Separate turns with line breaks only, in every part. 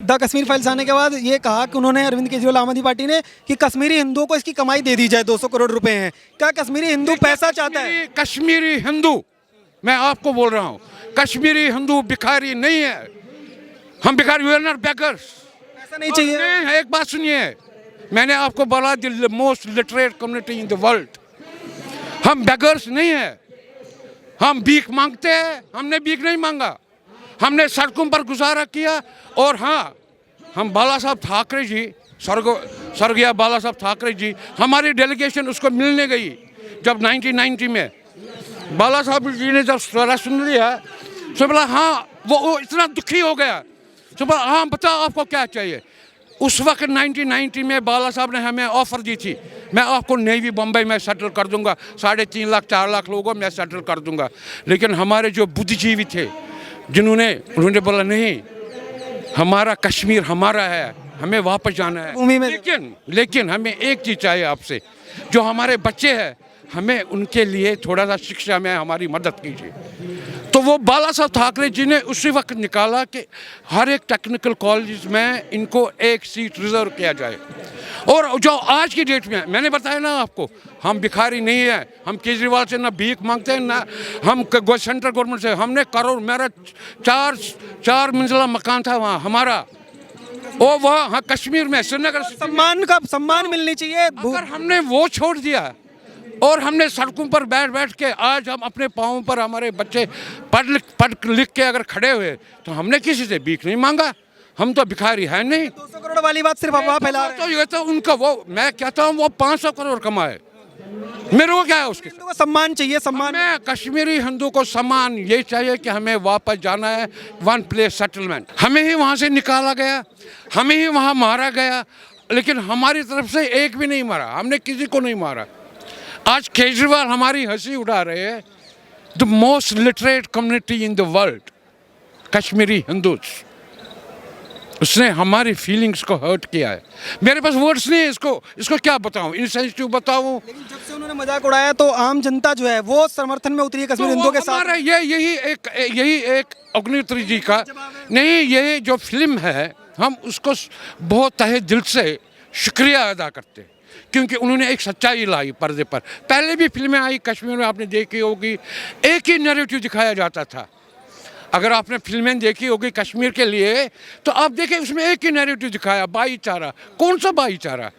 The Kashmir files आने के बाद ये कहा कि उन्होंने अरविंद केजरीवाल आम आदमी पार्टी ने कि कश्मीरी हिंदुओं को इसकी कमाई दे दी जाए, 200 करोड़ रुपए हैं। क्या कश्मीरी हिंदू पैसा चाहता है?
कश्मीरी हिंदू, मैं आपको बोल रहा हूँ, कश्मीरी हिंदू भिखारी नहीं है। हम भिखारी, वी आर नॉट बेगर्स।
ऐसा नहीं चाहिए।
एक बात सुनिए, मैंने आपको बोला the most literate community in the world. हम बेगर्स नहीं है, हम भीख मांगते हैं। हमने भीख नहीं मांगा, हमने सड़कों पर गुजारा किया। और हाँ, हम बाला साहब ठाकरे जी, स्वर्गीय बाला साहब ठाकरे जी, हमारी डेलीगेशन उसको मिलने गई जब 1990 में। बाला साहब जी ने जब सारा सुन लिया तो बोला हाँ, वो इतना दुखी हो गया तो बोला हाँ बताओ आपको क्या चाहिए। उस वक्त 1990 में बाला साहब ने हमें ऑफर दी थी, मैं आपको नेवी बम्बई में सेटल कर दूंगा, 3.5 लाख 4 लाख लोगों में सेटल कर दूंगा। लेकिन हमारे जो बुद्धिजीवी थे उन्होंने बोला नहीं, हमारा कश्मीर हमारा है, हमें वापस जाना है। लेकिन हमें एक चीज़ चाहिए आपसे, जो हमारे बच्चे हैं हमें उनके लिए थोड़ा सा शिक्षा में हमारी मदद कीजिए। तो वो बाला साहब ठाकरे जी ने उसी वक्त निकाला कि हर एक टेक्निकल कॉलेज में इनको एक सीट रिजर्व किया जाए। और जो आज की डेट में, मैंने बताया ना आपको, हम भिखारी नहीं है, हम केजरीवाल से ना भीख मांगते हैं ना हम सेंट्रल गवर्नमेंट से। हमने करोड़, मेरा चार मंजिला मकान था वहाँ हमारा, और वहाँ कश्मीर में श्रीनगर।
सम्मान मिलनी चाहिए।
अगर हमने वो छोड़ दिया और हमने सड़कों पर बैठ के आज हम अपने पाँव पर, हमारे बच्चे पढ़ लिख के अगर खड़े हुए, तो हमने किसी से भीख नहीं मांगा। हम तो भिखारी है नहीं।
200 करोड़ वाली बात सिर्फ अफवाह फैला रहे हैं।
तो ये तो उनका, वो मैं कहता हूँ वो 500 करोड़ कमाए, मेरे को क्या है उसके।
हिंदू को सम्मान चाहिए, सम्मान।
हमें कश्मीरी हिंदू को सम्मान ये चाहिए कि हमें वापस जाना है, वन प्लेस सेटलमेंट। हमें ही वहाँ से निकाला गया, हमें ही वहाँ मारा गया, लेकिन हमारी तरफ से एक भी नहीं मारा, हमने किसी को नहीं मारा। आज केजरीवाल हमारी हंसी उड़ा रहे हैं। The most literate community in the world, Kashmiri Hindus, उसने हमारी फीलिंग्स को हर्ट किया है। मेरे पास वर्ड्स नहीं है इसको क्या बताऊं, इनसेंसिटिव बताऊं।
लेकिन जब से उन्होंने मजाक उड़ाया तो आम जनता जो है वो समर्थन में उतरी है कश्मीर हिंदुओं के साथ।
यही एक अग्निहोत्री जी का नहीं, ये जो फिल्म है हम उसको बहुत तहे दिल से शुक्रिया अदा करते हैं, क्योंकि उन्होंने एक सच्चाई लाई पर्दे पर। पहले भी फिल्में आई कश्मीर में, आपने देखी होगी, एक ही नैरेटिव दिखाया जाता था। अगर आपने फिल्में देखी होगी कश्मीर के लिए तो आप देखें उसमें एक ही नैरेटिव दिखाया, भाईचारा। कौन सा भाईचारा?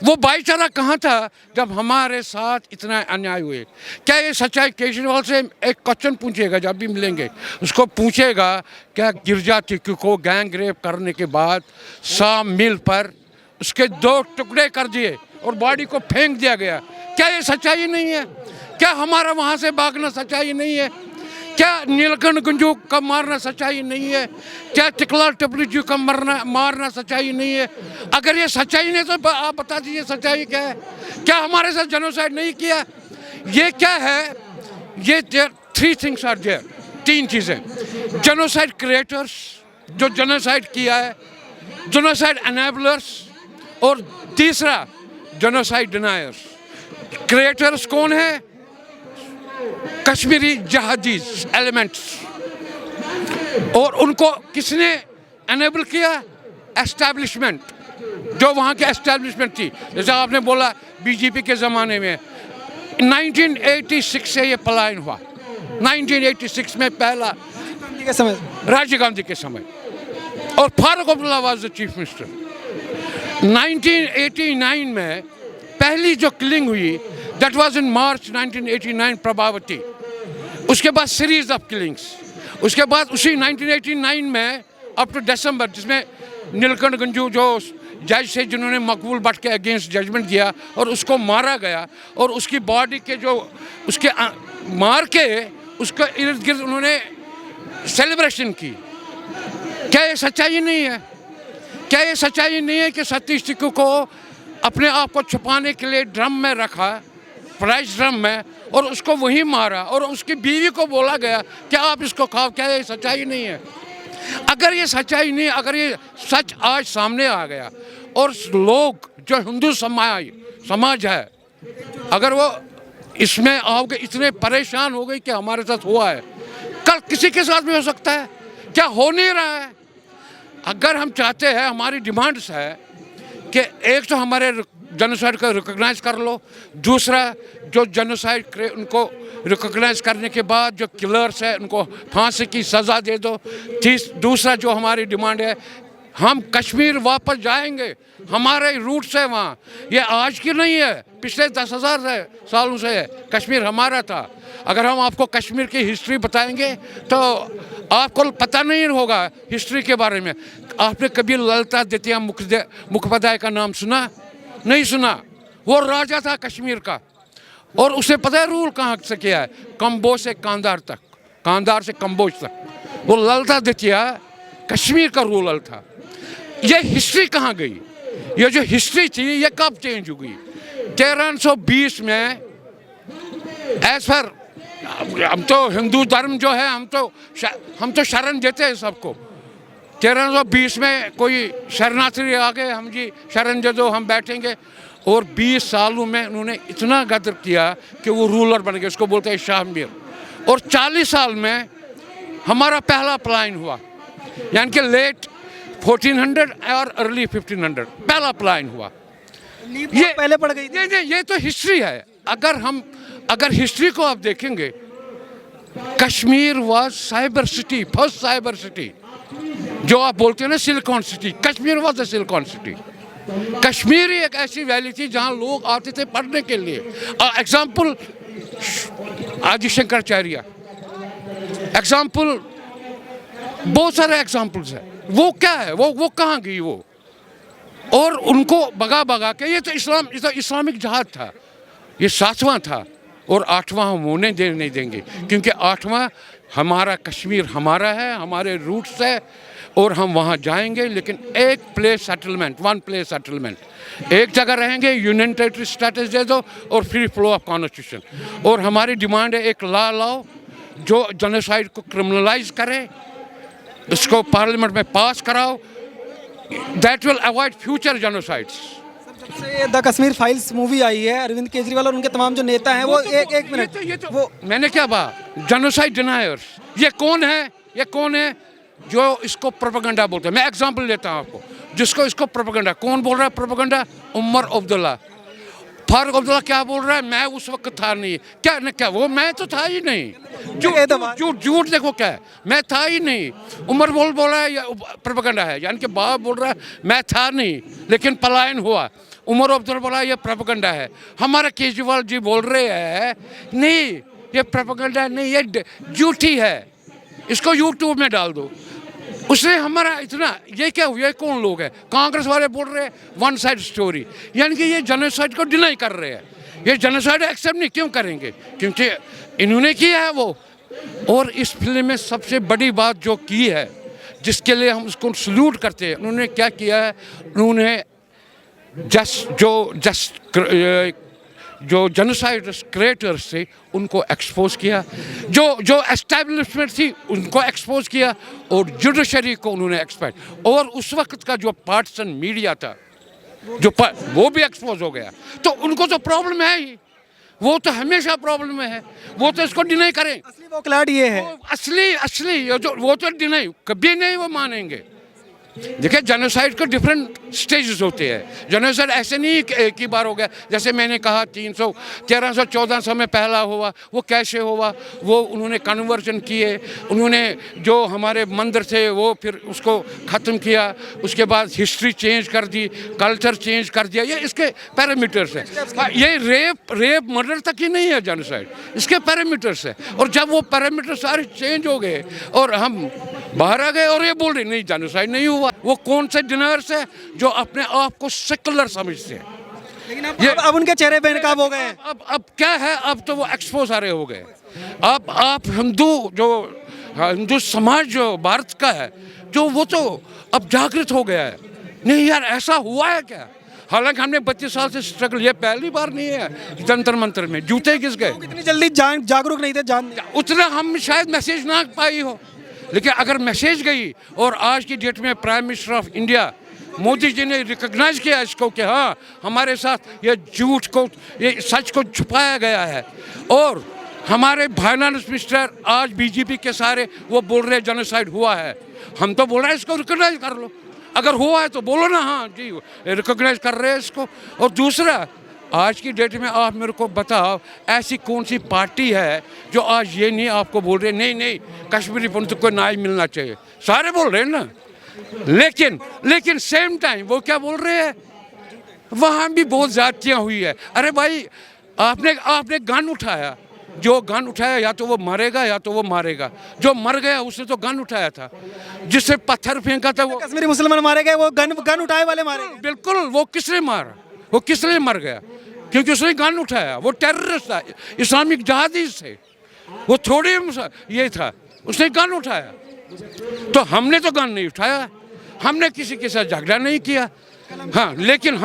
वो भाईचारा कहाँ था जब हमारे साथ इतना अन्याय हुए? क्या ये सच्चाई? केजरीवाल से एक क्वेश्चन पूछेगा जब भी मिलेंगे, उसको पूछेगा क्या गिरजा टिक्कू को गैंग रेप करने के बाद 100 मील पर उसके 2 टुकड़े कर दिए और बॉडी को फेंक दिया गया? क्या ये सच्चाई नहीं है? क्या हमारा वहाँ से भागना सच्चाई नहीं है? क्या नीलकंठ गुंजू का मारना सच्चाई नहीं है? क्या टिकला टपली का मारना सच्चाई नहीं है? अगर ये सच्चाई नहीं तो आप बता दीजिए सच्चाई क्या है? क्या हमारे साथ जेनोसाइड नहीं किया? ये क्या है? ये 3 थिंग्स आर देयर, 3 चीज़ें। जेनोसाइड क्रिएटर्स जो जेनोसाइड किया है, जेनोसाइड एनेबलर्स, और तीसरा जेनोसाइड डिनायर्स। क्रिएटर्स कौन है? कश्मीरी जहादीज एलिमेंट्स। और उनको किसने एनेबल किया? एस्टैब्लिशमेंट, जो वहाँ की एस्टैब्लिशमेंट थी। जैसा आपने बोला बीजेपी के ज़माने में 1986 से ये पलायन हुआ। 1986 में पहला राजीव गांधी के समय, और Farooq Abdullah was the chief minister. 1989 में पहली जो किलिंग हुई, दैट वाज इन मार्च 1989, प्रभावती। उसके बाद सीरीज ऑफ किलिंग्स। उसके बाद उसी 1989 में अप टू दिसंबर, जिसमें नीलकंठ गुंजू जो जज से जिन्होंने मकबूल भट्ट के अगेंस्ट जजमेंट दिया और उसको मारा गया, और उसकी बॉडी के जो उसके मार के उसके इर्द गिर्द उन्होंने सेलिब्रेशन की। क्या ये सच्चाई नहीं है? क्या ये सच्चाई नहीं है कि सतीश टिक्कू को अपने आप को छुपाने के लिए ड्रम में रखा, प्राइस ड्रम में, और उसको वहीं मारा, और उसकी बीवी को बोला गया कि आप इसको खाओ? क्या ये सच्चाई नहीं है? अगर ये सच्चाई नहीं, अगर ये सच आज सामने आ गया और लोग जो हिंदू समाज है, अगर वो इसमें आओगे, इतने परेशान हो गए कि हमारे साथ हुआ है, कल किसी के साथ भी हो सकता है। क्या हो नहीं रहा है? अगर हम चाहते हैं, हमारी डिमांड्स है कि एक तो हमारे जेनोसाइड को रिकॉग्नाइज कर लो, दूसरा जो जेनोसाइड उनको रिकॉग्नाइज करने के बाद जो किलर्स है उनको फांसी की सज़ा दे दो। दूसरा जो हमारी डिमांड है, हम कश्मीर वापस जाएंगे, हमारे रूट्स है वहाँ, ये आज की नहीं है, पिछले 10,000 सालों से है, कश्मीर हमारा था। अगर हम आपको कश्मीर की हिस्ट्री बताएंगे तो आपको पता नहीं होगा हिस्ट्री के बारे में। आपने कभी ललिता द्वितीय मुखोपाध्याय का नाम सुना? नहीं सुना। वो राजा था कश्मीर का और उसे पता है रूल कहाँ से किया है, कंबोज से कांधार तक, कांधार से कंबोज तक। वो ललिता द्वितीय कश्मीर का रूलर था। ये हिस्ट्री कहाँ गई? ये जो हिस्ट्री थी ये कब चेंज हुई? 1320 में एज पर हम तो हिंदू धर्म जो है हम तो शरण देते हैं सबको। 1320 में कोई शरणार्थी आ गए, हम जी शरण दे दो, हम बैठेंगे। और 20 सालों में उन्होंने इतना गदर किया कि वो रूलर बन गए, उसको बोलते हैं शाह मीर। और 40 साल में हमारा पहला पलायन हुआ, यानी कि लेट 1400 और अर्ली 1500 पहला पलायन हुआ।
ये पहले पड़ गई थी।
ये तो हिस्ट्री है। अगर हिस्ट्री को आप देखेंगे, Kashmir was cyber city, first cyber city, जो आप बोलते हैं ना silicon city, Kashmir was the silicon city. Kashmir ही एक ऐसी वैली थी जहां लोग आते थे पढ़ने के लिए। एग्जाम्पल आदि शंकराचार्य, एग्जाम्पल बहुत सारे एग्जाम्पल्स है। वो क्या है, वो कहाँ गई वो? और उनको भगा भगा के, ये तो इस्लामिक जहाद था, ये 7वां था और 8वां हम होने नहीं देंगे, क्योंकि 8वां हमारा कश्मीर हमारा है, हमारे रूट्स है और हम वहाँ जाएंगे, लेकिन एक place settlement, one place settlement, एक जगह रहेंगे, यूनियन टेरिटरी स्टेटस दे दो और फ्री फ्लो ऑफ कॉन्स्टिट्यूशन। और हमारी डिमांड है एक लॉ लाओ जो जेनोसाइड को क्रिमिनलाइज करे, इसको पार्लियामेंट में पास कराओ, that will avoid future genocides.
जब से द कश्मीर फाइल्स मूवी आई है, अरविंद केजरीवाल और उनके तमाम जो नेता हैं वो एक मिनट,
ये तो वो मैंने क्या कहा, जेनोसाइड डिनायर्स, ये कौन है जो इसको प्रोपेगेंडा बोलते हैं? मैं एग्जांपल लेता हूँ आपको, जिसको इसको प्रोपेगेंडा, कौन बोल रहा है प्रोपेगेंडा? उमर अब्दुल्ला। फारूक अब्दुल्ला क्या बोल रहा है? मैं उस वक्त था नहीं। क्या वो मैं तो था ही नहीं। झूठ देखो क्या है, मैं था ही नहीं। उमर बोल रहा है प्रोपेगेंडा है, यानी कि बाप बोल रहा है मैं था नहीं लेकिन पलायन हुआ। उमर अब्दुल्ला बोला ये प्रोपेगेंडा है। हमारा केजरीवाल जी बोल रहे हैं नहीं ये प्रोपेगेंडा नहीं, ये झूठी है, इसको यूट्यूब में डाल दो। उसने हमारा इतना, ये क्या हुआ, ये कौन लोग हैं? कांग्रेस वाले बोल रहे हैं वन साइड स्टोरी, यानी कि ये जेनोसाइड को डिनाई कर रहे हैं। ये जेनोसाइड एक्सेप्ट नहीं क्यों करेंगे? क्योंकि इन्होंने किया है वो। और इस फिल्म में सबसे बड़ी बात जो की है, जिसके लिए हम उसको सल्यूट करते हैं, उन्होंने क्या किया है, उन्होंने जो जेनोसाइड क्रिएटर्स थे उनको एक्सपोज किया, जो एस्टैब्लिशमेंट थी उनको एक्सपोज किया, और जुडिशरी को उन्होंने एक्सपोज। और उस वक्त का जो पार्टिसन मीडिया था वो भी एक्सपोज हो गया। तो उनको तो प्रॉब्लम है ही, वो तो हमेशा प्रॉब्लम में है, वो तो इसको डिनाई करें।
असली वोकलाट ये है,
असली वो तो डिनाई कभी नहीं वो मानेंगे। देखिए जेनोसाइड के डिफरेंट स्टेजेस होते हैं। जेनोसाइड ऐसे नहीं कि एक ही बार हो गया। जैसे मैंने कहा 1300-1400 में पहला हुआ, वो कैसे हुआ? वो उन्होंने कन्वर्जन किए, उन्होंने जो हमारे मंदिर थे वो फिर उसको ख़त्म किया, उसके बाद हिस्ट्री चेंज कर दी, कल्चर चेंज कर दिया। ये इसके पैरामीटर्स है। ये रेप मर्डर तक ही नहीं है जेनोसाइड, इसके पैरामीटर्स है। और जब वो पैरामीटर सारे चेंज हो गए और हम बाहर आ गए और ये बोल रहे नहीं जेनोसाइड नहीं हुआ, वो कौन से डिनर्स है जो अपने आप को सेकुलर समझते हैं?
लेकिन अब उनके चेहरे पे नकाब हो गए हैं।
अब क्या है, अब तो वो एक्सपोज सारे हो गए। अब आप हिंदू समाज जो भारत का है, जो वो तो अब जागृत हो गया है। नहीं यार ऐसा हुआ है क्या? हालांकि हमने 32 साल से स्ट्रगल, ये पहली बार नहीं है जंतर मंतर में जूते घिस गए।
इतनी जल्दी जागरूक नहीं थे,
उतना हम शायद मैसेज ना पाई हो, लेकिन अगर मैसेज गई और आज की डेट में prime minister of India Modi ji ने रिकॉग्नाइज किया इसको कि हाँ हमारे साथ ये झूठ को, ये सच को छुपाया गया है और हमारे फाइनेंस मिनिस्टर आज बीजेपी के सारे वो बोल रहे जेनोसाइड हुआ है। हम तो बोल रहे हैं इसको रिकॉग्नाइज कर लो, अगर हुआ है तो बोलो ना, हाँ जी रिकॉग्नाइज कर रहे हैं इसको। और दूसरा, आज की डेट में आप मेरे को बताओ ऐसी कौन सी पार्टी है जो आज ये नहीं आपको बोल रहे नहीं नहीं कश्मीरी पंडित को न्याय मिलना चाहिए, सारे बोल रहे हैं ना। लेकिन सेम टाइम वो क्या बोल रहे हैं, वहाँ भी बहुत ज्यादतियाँ हुई है। अरे भाई आपने गन उठाया, जो गन उठाया या तो वो मरेगा या तो वो मारेगा। जो मर गया उसने तो गन उठाया था, जिससे पत्थर फेंका था वो
कश्मीरी मुसलमान मारे गए, वो गन उठाए वाले मारे गए।
बिल्कुल। वो किसने मारा, वो किस लिए मर गया, क्योंकि उसने गन उठाया। वो टेररिस्ट था, इस्लामिक जहादी थे, वो थोड़ी ये था, उसने गन उठाया। तो हमने तो गन नहीं उठाया, हमने किसी के साथ झगड़ा नहीं किया। हाँ लेकिन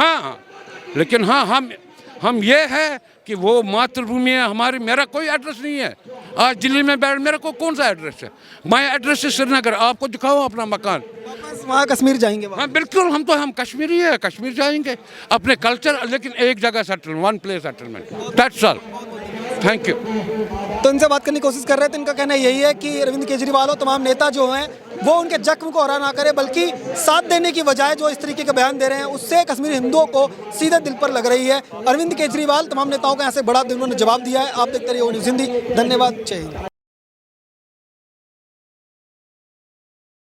हम ये है कि वो मातृभूमि है हमारी। मेरा कोई एड्रेस नहीं है आज दिल्ली में बैठ, मेरा को कौन सा एड्रेस है, माय एड्रेस है श्रीनगर। आपको दिखाओ अपना मकान।
वापस वहाँ कश्मीर जाएंगे
हाँ बिल्कुल, हम कश्मीरी है, कश्मीर जाएंगे अपने कल्चर, लेकिन एक जगह settle, one place settlement, that's all. Thank you.
तो इनसे बात करने की कोशिश कर रहे थे, इनका कहना यही है कि अरविंद केजरीवाल और तमाम नेता जो हैं वो उनके जख्म को हरा ना करे, बल्कि साथ देने की बजाय जो इस तरीके के बयान दे रहे हैं उससे कश्मीरी हिंदुओं को सीधे दिल पर लग रही है। अरविंद केजरीवाल तमाम नेताओं का यहाँ से बड़ा उन्होंने जवाब दिया है। आप देखते रहिए वो न्यूज़ हिंदी। धन्यवाद। जय हिंद।